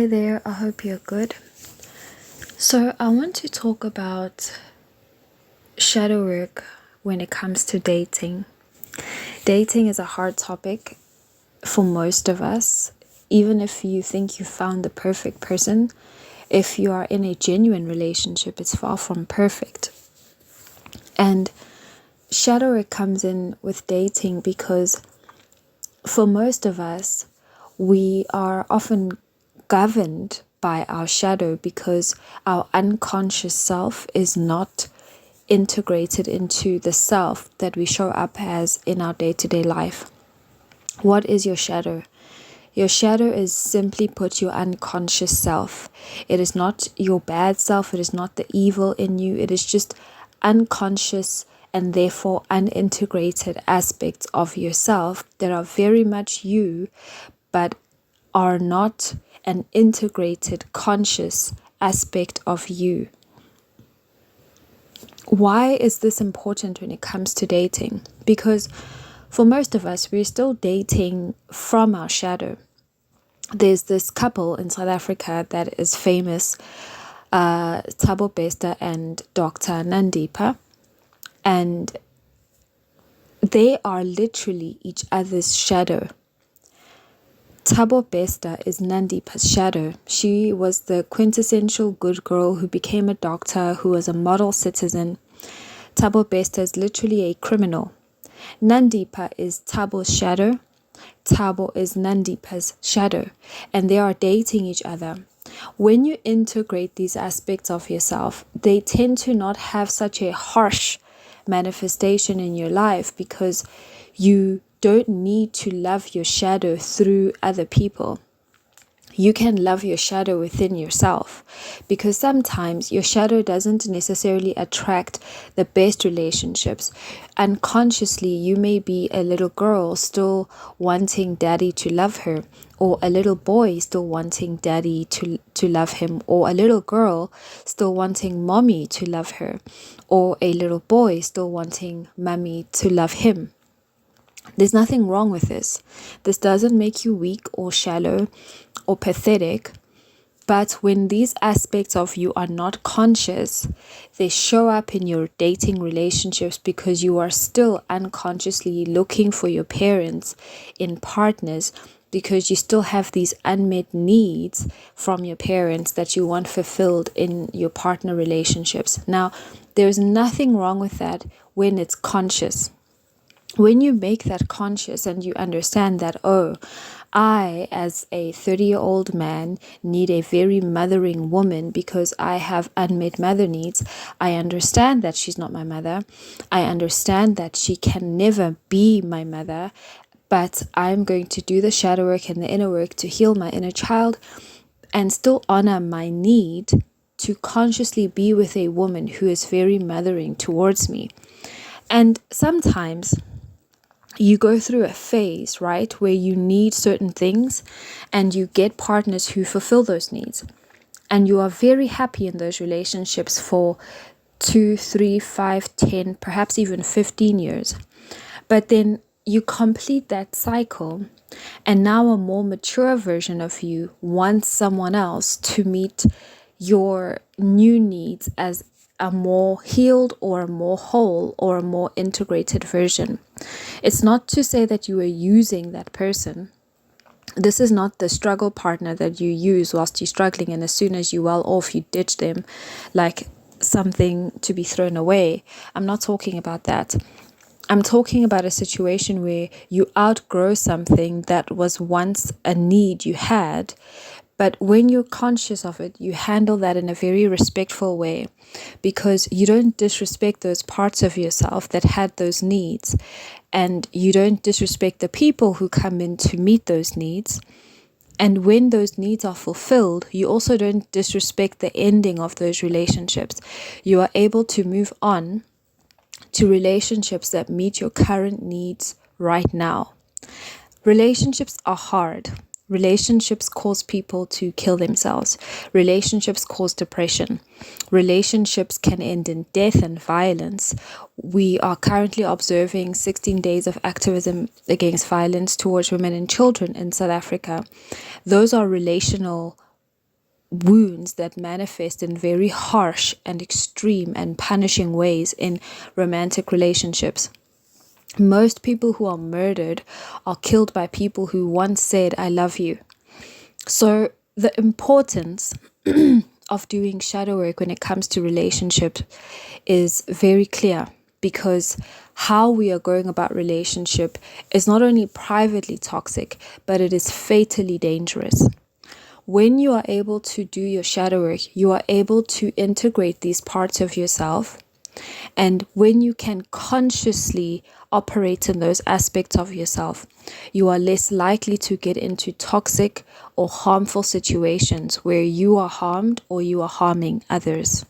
Hi there, I hope you're good. So, I want to talk about shadow work when it comes to dating. Dating is a hard topic for most of us. Even if you think you found the perfect person, if you are in a genuine relationship, it's far from perfect. And shadow work comes in with dating because for most of us, we are often governed by our shadow because our unconscious self is not integrated into the self that we show up as in our day-to-day life. What is your shadow? Your shadow is, simply put, your unconscious self. It is not your bad self. It is not the evil in you. It is just unconscious and therefore unintegrated aspects of yourself that are very much you, but are not an integrated conscious aspect of you. Why is this important when it comes to dating? Because for most of us, we're still dating from our shadow. There's this couple in South Africa that is famous, Thabo Bester and Dr. Nandipa, and they are literally each other's shadow. Thabo Bester is Nandipa's shadow. She was the quintessential good girl who became a doctor, who was a model citizen. Thabo Bester is literally a criminal. Nandipa is Thabo's shadow. Thabo is Nandipa's shadow. And they are dating each other. When you integrate these aspects of yourself, they tend to not have such a harsh manifestation in your life because you don't need to love your shadow through other people. You can love your shadow within yourself because sometimes your shadow doesn't necessarily attract the best relationships. Unconsciously, you may be a little girl still wanting daddy to love her, or a little boy still wanting daddy to love him, or a little girl still wanting mommy to love her, or a little boy still wanting mommy to love him. There's nothing wrong with this. This doesn't make you weak or shallow or pathetic. But when these aspects of you are not conscious, they show up in your dating relationships because you are still unconsciously looking for your parents in partners, because you still have these unmet needs from your parents that you want fulfilled in your partner relationships. Now, there's nothing wrong with that when it's conscious. When you make that conscious and you understand that, oh, I, as a 30-year-old man, need a very mothering woman because I have unmet mother needs. I understand that she's not my mother. I understand that she can never be my mother, but I'm going to do the shadow work and the inner work to heal my inner child and still honor my need to consciously be with a woman who is very mothering towards me. And sometimes you go through a phase, right, where you need certain things and you get partners who fulfill those needs. And you are very happy in those relationships for 2, 3, 5, 10, perhaps even 15 years. But then you complete that cycle, and now a more mature version of you wants someone else to meet your new needs as a more healed or a more whole or a more integrated version. It's not to say that you are using that person. This is not the struggle partner that you use whilst you're struggling, and as soon as you're well off, you ditch them like something to be thrown away. I'm not talking about that. I'm talking about a situation where you outgrow something that was once a need you had, but when you're conscious of it, you handle that in a very respectful way because you don't disrespect those parts of yourself that had those needs, and you don't disrespect the people who come in to meet those needs. And when those needs are fulfilled, you also don't disrespect the ending of those relationships. You are able to move on to relationships that meet your current needs right now. Relationships are hard. Relationships cause people to kill themselves. Relationships cause depression. Relationships can end in death and violence. We are currently observing 16 days of activism against violence towards women and children in South Africa. Those are relational wounds that manifest in very harsh and extreme and punishing ways in romantic relationships. Most people who are murdered are killed by people who once said, I love you. So the importance of doing shadow work when it comes to relationships is very clear, because how we are going about relationship is not only privately toxic, but it is fatally dangerous. When you are able to do your shadow work, you are able to integrate these parts of yourself. And when you can consciously operate in those aspects of yourself, you are less likely to get into toxic or harmful situations where you are harmed or you are harming others.